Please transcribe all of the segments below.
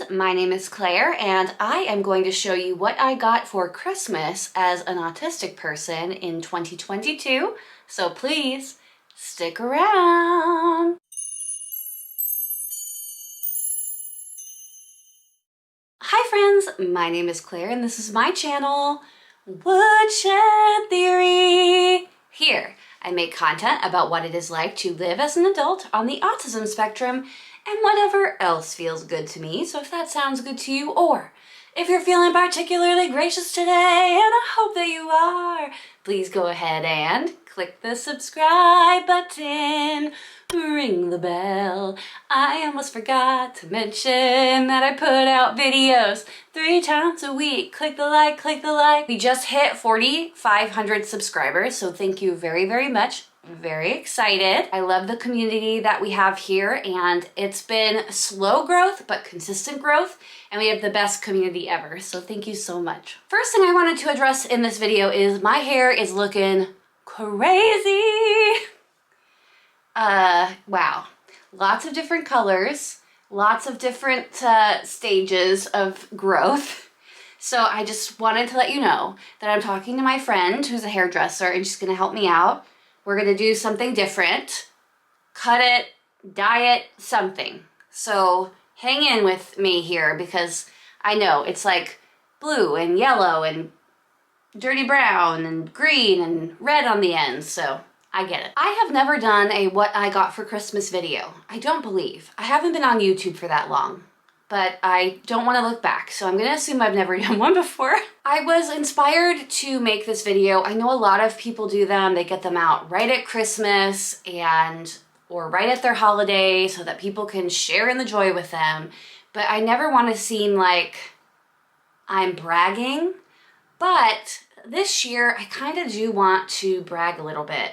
friends, my name is Claire and I am going to show you what I got for Christmas as an autistic person in 2022, so please stick around. Hi friends, my name is Claire and this is my channel, Woodshed Theory. Here, I make content about what it is like to live as an adult on the autism spectrum and whatever else feels good to me. So if that sounds good to you, or if you're feeling particularly gracious today, and I hope that you are, please go ahead and click the subscribe button, ring the bell. I almost forgot to mention that I put out videos 3 times a week. Click the like, click the like. We just hit 4,500 subscribers, so thank you very, very much. Very excited. I love the community that we have here, and it's been slow growth but consistent growth, and we have the best community ever, so thank you so much. First thing I wanted to address in this video is my hair is looking crazy. Wow, lots of different colors, lots of different stages of growth. So I just wanted to let you know that I'm talking to my friend who's a hairdresser, and she's gonna help me out. We're gonna do something different, cut it, dye it, something. So hang in with me here, because I know it's like blue and yellow and dirty brown and green and red on the ends, so I get it. I have never done a what I got for Christmas video. I don't believe. I haven't been on YouTube for that long, but I don't want to look back, so I'm gonna assume I've never done one before. I was inspired to make this video. I know a lot of people do them. They get them out right at Christmas or right at their holiday so that people can share in the joy with them. But I never want to seem like I'm bragging. But this year, I kind of do want to brag a little bit.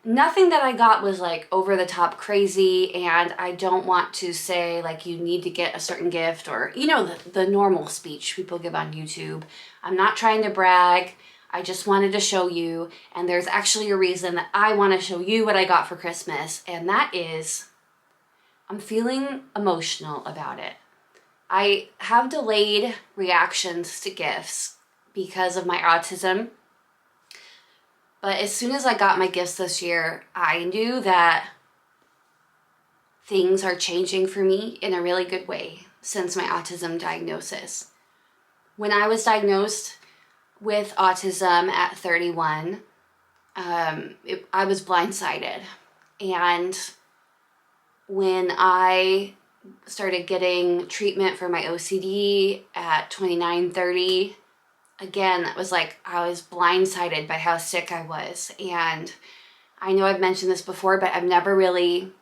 Nothing that I got was like over the top crazy, and I don't want to say like you need to get a certain gift, or you know, the normal speech people give on YouTube. I'm not trying to brag. I just wanted to show you, and there's actually a reason that I want to show you what I got for Christmas, and that is I'm feeling emotional about it. I have delayed reactions to gifts because of my autism. But as soon as I got my gifts this year, I knew that things are changing for me in a really good way since my autism diagnosis. When I was diagnosed with autism at 31, I was blindsided. And when I started getting treatment for my OCD at 29, 30, again, that was like I was blindsided by how sick I was. And I know I've mentioned this before, but I've never really,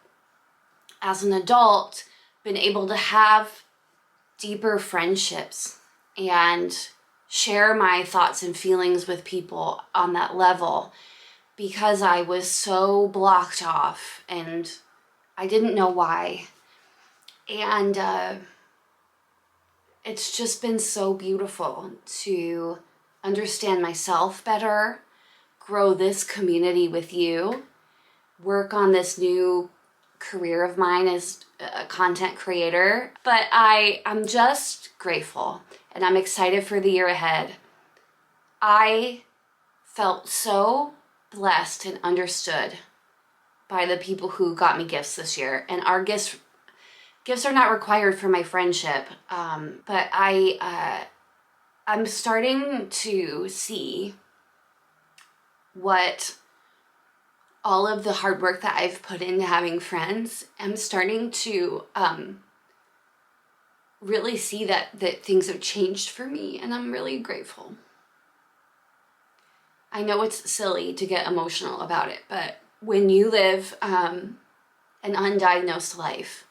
as an adult, been able to have deeper friendships and share my thoughts and feelings with people on that level, because I was so blocked off and I didn't know why. And it's just been so beautiful to understand myself better, grow this community with you, work on this new career of mine as a content creator. But I'm just grateful, and I'm excited for the year ahead. I felt so blessed and understood by the people who got me gifts this year, and our gifts are not required for my friendship, but I'm starting to see what all of the hard work that I've put into having friends. I'm starting to really see that things have changed for me, and I'm really grateful. I know it's silly to get emotional about it, but when you live an undiagnosed life,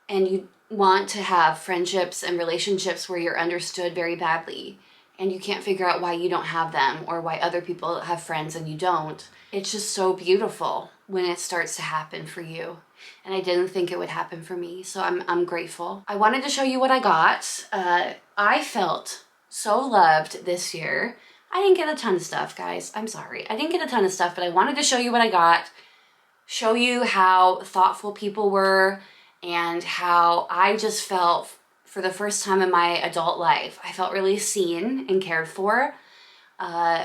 and you want to have friendships and relationships where you're understood very badly, and you can't figure out why you don't have them or why other people have friends and you don't, it's just so beautiful when it starts to happen for you. And I didn't think it would happen for me, so I'm grateful. I wanted to show you what I got. I felt so loved this year. I didn't get a ton of stuff, guys. I'm sorry. I didn't get a ton of stuff, but I wanted to show you what I got, show you how thoughtful people were, and how I just felt for the first time in my adult life. I felt really seen and cared for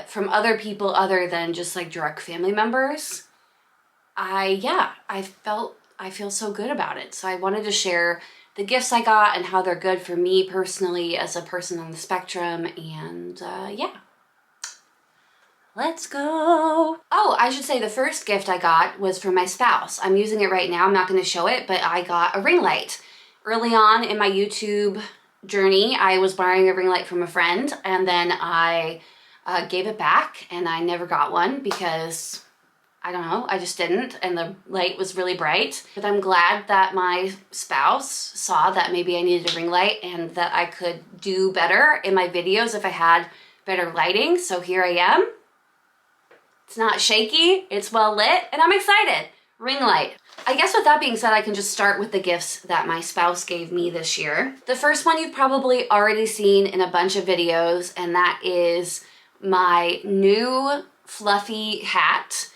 from other people other than just like direct family members. I feel so good about it. So I wanted to share the gifts I got and how they're good for me personally as a person on the spectrum. And yeah, let's go. Oh, I should say the first gift I got was from my spouse. I'm using it right now. I'm not going to show it, but I got a ring light. Early on in my YouTube journey, I was borrowing a ring light from a friend, and then I gave it back, and I never got one because I don't know, I just didn't, and the light was really bright. But I'm glad that my spouse saw that maybe I needed a ring light and that I could do better in my videos if I had better lighting. So here I am. It's not shaky, it's well lit, and I'm excited. Ring light. I guess with that being said, I can just start with the gifts that my spouse gave me this year. The first one you've probably already seen in a bunch of videos, and that is my new fluffy hat.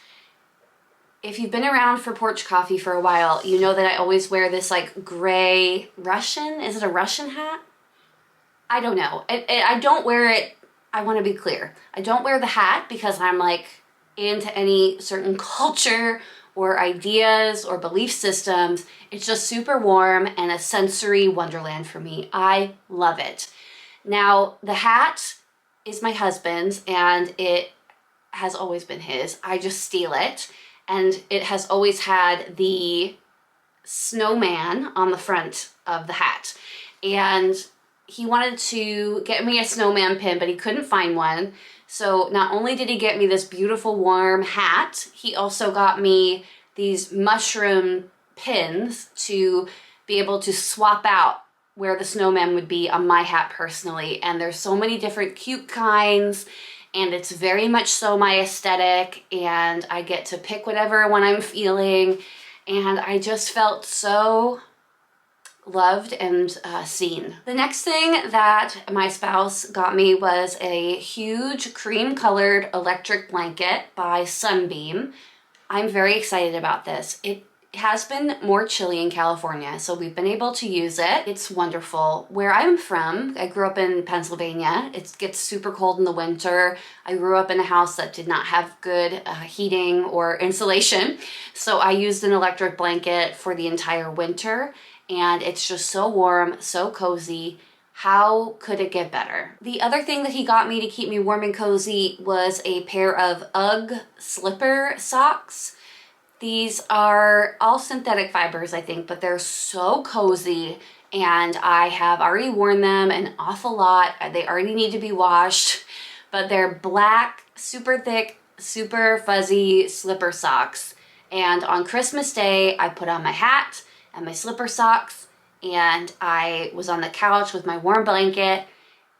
If you've been around for Porch Coffee for a while, you know that I always wear this like gray Russian, is it a Russian hat? I don't know. I don't wear it, I want to be clear. I don't wear the hat because I'm like into any certain culture or ideas or belief systems. It's just super warm and a sensory wonderland for me. I love it. Now, the hat is my husband's and it has always been his. I just steal it. And it has always had the snowman on the front of the hat. And he wanted to get me a snowman pin, but he couldn't find one. So not only did he get me this beautiful warm hat, he also got me these mushroom pins to be able to swap out where the snowman would be on my hat personally. And there's so many different cute kinds, and it's very much so my aesthetic, and I get to pick whatever one I'm feeling. And I just felt so loved and seen. The next thing that my spouse got me was a huge cream colored electric blanket by Sunbeam. I'm very excited about this. It has been more chilly in California, so we've been able to use it. It's wonderful. Where I'm from, I grew up in Pennsylvania. It gets super cold in the winter. I grew up in a house that did not have good heating or insulation, so I used an electric blanket for the entire winter, and it's just so warm, so cozy. How could it get better? The other thing that he got me to keep me warm and cozy was a pair of UGG slipper socks. These are all synthetic fibers, I think, but they're so cozy, and I have already worn them an awful lot. They already need to be washed, but they're black, super thick, super fuzzy slipper socks. And on Christmas Day, I put on my hat and my slipper socks, and I was on the couch with my warm blanket,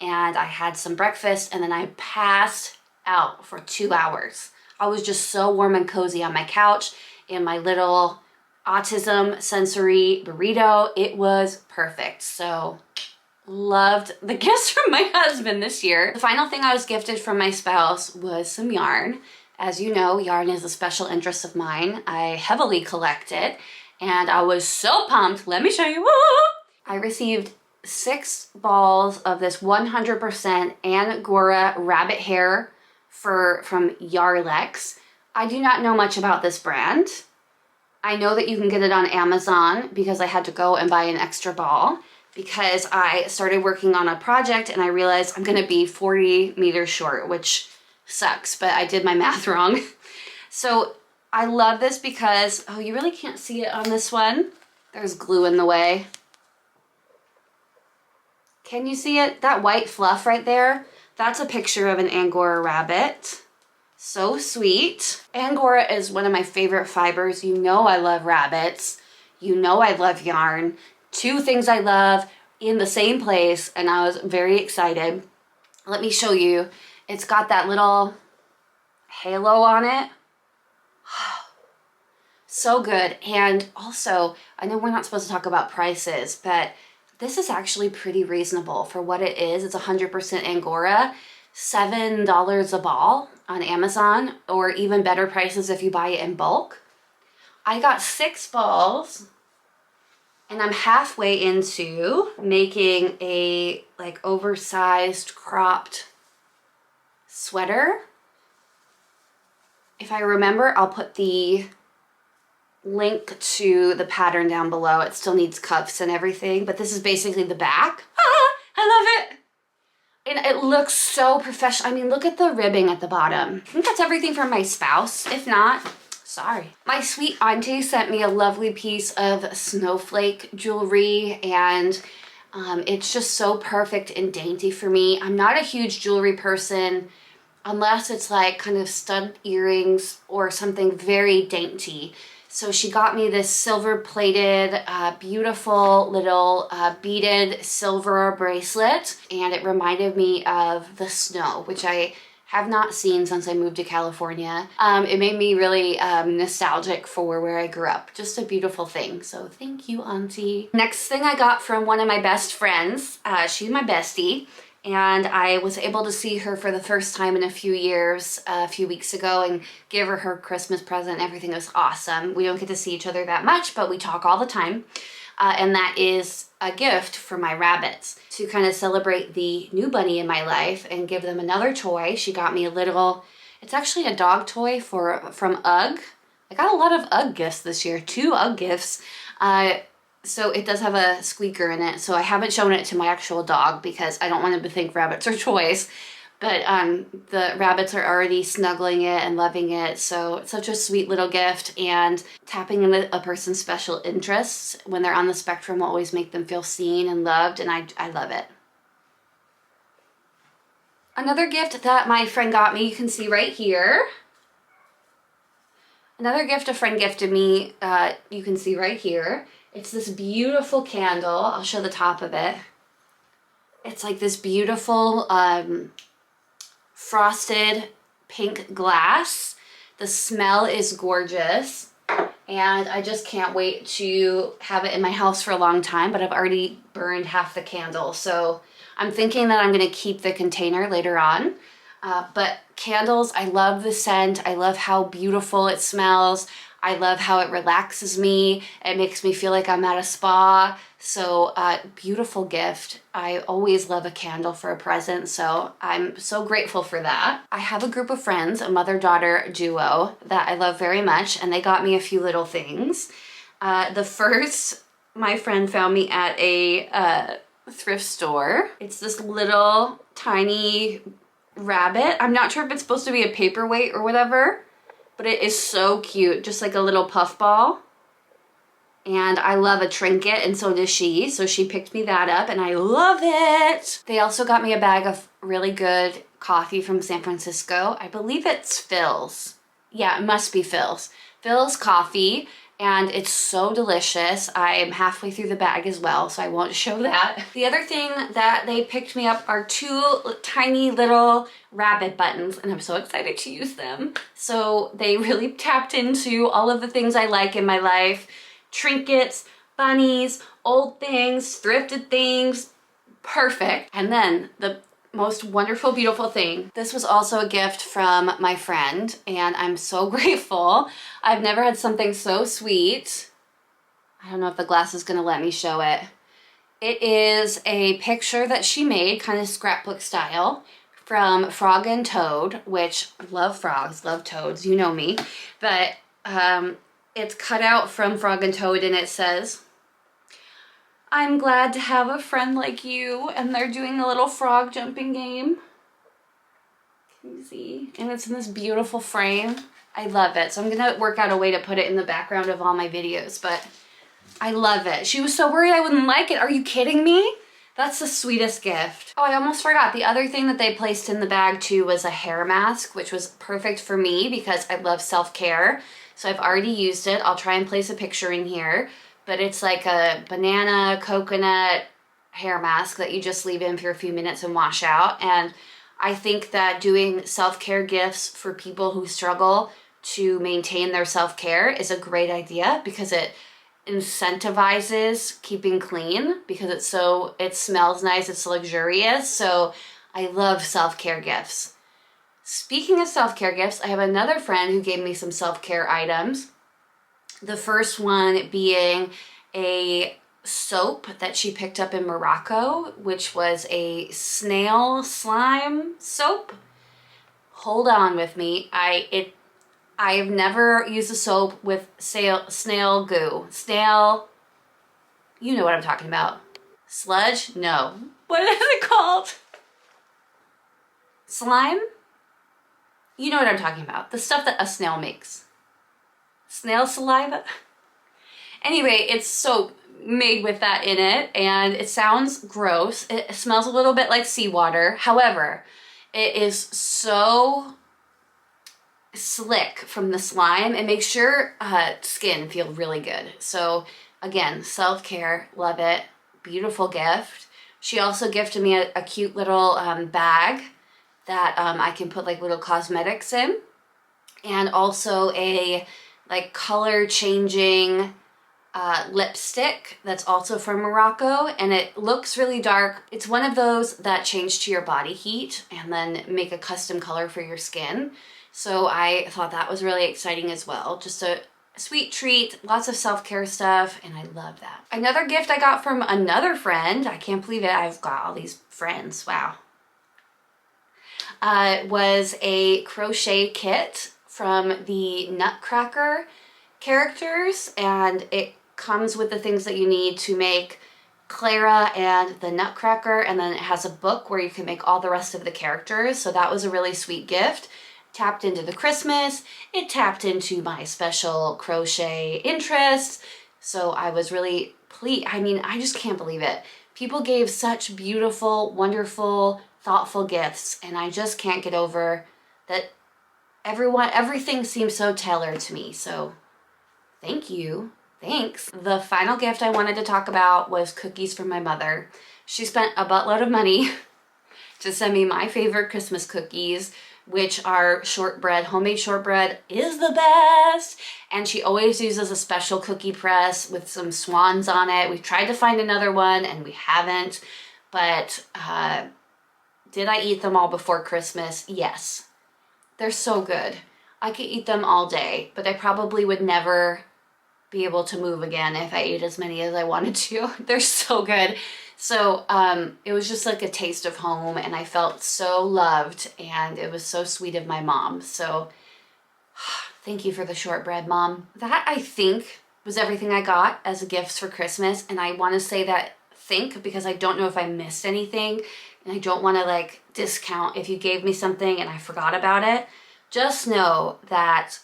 and I had some breakfast, and then I passed out for 2 hours. I was just so warm and cozy on my couch in my little Autism sensory burrito. It was perfect. So loved the gifts from my husband this year. The final thing I was gifted from my spouse was some yarn. As you know, yarn is a special interest of mine. I heavily collect it, and I was so pumped. Let me show you. I received 6 balls of this 100% Angora rabbit hair from Yarlex. I do not know much about this brand. I know that you can get it on Amazon because I had to go and buy an extra ball because I started working on a project and I realized I'm gonna be 40 meters short, which sucks, but I did my math wrong. So I love this because, oh, you really can't see it on this one. There's glue in the way. Can you see it? That white fluff right there, that's a picture of an Angora rabbit. So sweet. Angora is one of my favorite fibers. You know I love rabbits. You know I love yarn. 2 things I love in the same place, and I was very excited. Let me show you. It's got that little halo on it. So good. And also, I know we're not supposed to talk about prices, but this is actually pretty reasonable for what it is. It's 100% Angora. $7 a ball on Amazon, or even better prices if you buy it in bulk. I got 6 balls, And I'm halfway into making a like oversized cropped sweater. If I remember, I'll put the link to the pattern down below. It still needs cuffs and everything, but this is basically the back. Ah, I love it. And it looks so professional. I mean, look at the ribbing at the bottom. I think that's everything from my spouse. If not, sorry. My sweet auntie sent me a lovely piece of snowflake jewelry, and it's just so perfect and dainty for me. I'm not a huge jewelry person unless it's like kind of stud earrings or something very dainty. So she got me this silver plated, beautiful little beaded silver bracelet, and it reminded me of the snow, which I have not seen since I moved to California. It made me really nostalgic for where I grew up. Just a beautiful thing. So thank you, Auntie. Next thing I got from one of my best friends. She's my bestie. And I was able to see her for the first time in a few years a few weeks ago and give her her Christmas present. Everything was awesome. We don't get to see each other that much, but we talk all the time. And that is a gift for my rabbits to kind of celebrate the new bunny in my life and give them another toy. She got me a little, it's actually a dog toy from UGG. I got a lot of UGG gifts this year, 2 UGG gifts. So it does have a squeaker in it, so I haven't shown it to my actual dog because I don't want him to think rabbits are toys. But the rabbits are already snuggling it and loving it, so it's such a sweet little gift, and tapping into a person's special interests when they're on the spectrum will always make them feel seen and loved, and I love it. Another gift that my friend got me, you can see right here. Another gift a friend gifted me, you can see right here. It's this beautiful candle. I'll show the top of it. It's like this beautiful frosted pink glass. The smell is gorgeous. And I just can't wait to have it in my house for a long time, but I've already burned half the candle. So I'm thinking that I'm gonna keep the container later on. But candles, I love the scent. I love how beautiful it smells. I love how it relaxes me. It makes me feel like I'm at a spa. So beautiful gift. I always love a candle for a present, so I'm so grateful for that. I have a group of friends, a mother-daughter duo that I love very much, and they got me a few little things. The first, my friend found me at a thrift store. It's this little tiny rabbit. I'm not sure if it's supposed to be a paperweight or whatever, but it is so cute, just like a little puff ball. And I love a trinket, and so does she. So she picked me that up, and I love it. They also got me a bag of really good coffee from San Francisco. I believe it's Phil's. Yeah, it must be Phil's. Phil's coffee, and it's so delicious. I'm halfway through the bag as well, so I won't show that. The other thing that they picked me up are 2 tiny little rabbit buttons, and I'm so excited to use them. So they really tapped into all of the things I like in my life. Trinkets, bunnies, old things, thrifted things, perfect. And then the most wonderful, beautiful thing. This was also a gift from my friend, and I'm so grateful. I've never had something so sweet. I don't know if the glass is gonna let me show it. It is a picture that she made, kind of scrapbook style, from Frog and Toad, which I love frogs, love toads, you know me. But it's cut out from Frog and Toad, and it says, "I'm glad to have a friend like you," and they're doing a little frog jumping game. Can you see? And it's in this beautiful frame. I love it. So I'm gonna work out a way to put it in the background of all my videos, but I love it. She was so worried I wouldn't like it. Are you kidding me? That's the sweetest gift. Oh, I almost forgot. The other thing that they placed in the bag too was a hair mask, which was perfect for me because I love self-care. So I've already used it. I'll try and place a picture in here, but it's like a banana coconut hair mask that you just leave in for a few minutes and wash out. And I think that doing self-care gifts for people who struggle to maintain their self-care is a great idea because it incentivizes keeping clean because it smells nice, it's luxurious. So I love self-care gifts. Speaking of self-care gifts, I have another friend who gave me some self-care items. The first one being a soap that she picked up in Morocco, which was a snail slime soap. Hold on with me. I have never used a soap with snail goo. Snail, you know what I'm talking about. Sludge? No. What is it called? Slime? You know what I'm talking about. The stuff that a snail makes. Snail saliva? Anyway, it's soap made with that in it, and it sounds gross. It smells a little bit like seawater. However, it is so slick from the slime. It makes your skin feel really good. So again, self-care, love it. Beautiful gift. She also gifted me a cute little bag that I can put like little cosmetics in, and also a like color changing lipstick that's also from Morocco, and it looks really dark. It's one of those that change to your body heat and then make a custom color for your skin. So I thought that was really exciting as well. Just a sweet treat, lots of self-care stuff, and I love that. Another gift I got from another friend, I can't believe it, I've got all these friends, wow. Was a crochet kit from the Nutcracker characters, and it comes with the things that you need to make Clara and the Nutcracker, and then it has a book where you can make all the rest of the characters. So that was a really sweet gift. Tapped into the Christmas, it tapped into my special crochet interests. So I was really pleased. I mean, I just can't believe it. People gave such beautiful, wonderful, thoughtful gifts, and I just can't get over that everything seems so tailored to me. So thank you. Thanks. The final gift I wanted to talk about was cookies from my mother. She spent a buttload of money to send me my favorite Christmas cookies, which are shortbread. Homemade shortbread is the best. And she always uses a special cookie press with some swans on it. We've tried to find another one and we haven't, but did I eat them all before Christmas? Yes. They're so good. I could eat them all day, but I probably would never be able to move again if I ate as many as I wanted to. They're so good. So it was just like a taste of home, and I felt so loved, and it was so sweet of my mom. So thank you for the shortbread, Mom. That, I think, was everything I got as gifts for Christmas, and I want to say that because I don't know if I missed anything, and I don't want to like discount if you gave me something and I forgot about it. Just know that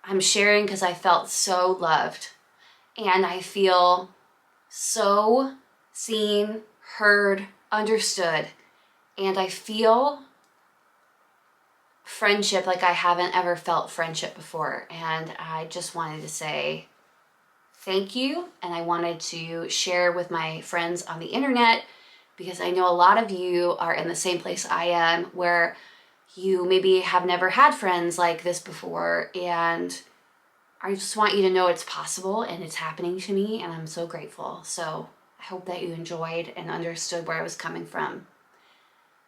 I'm sharing because I felt so loved, and I feel so seen, heard, understood, and I feel friendship like I haven't ever felt friendship before. And I just wanted to say thank you, and I wanted to share with my friends on the internet, because I know a lot of you are in the same place I am, where you maybe have never had friends like this before, and I just want you to know it's possible and it's happening to me, and I'm so grateful. So I hope that you enjoyed and understood where I was coming from.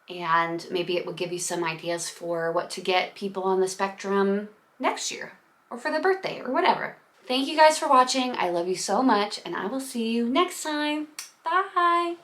And maybe it will give you some ideas for what to get people on the spectrum next year, or for their birthday, or whatever. Thank you guys for watching. I love you so much, and I will see you next time. Bye.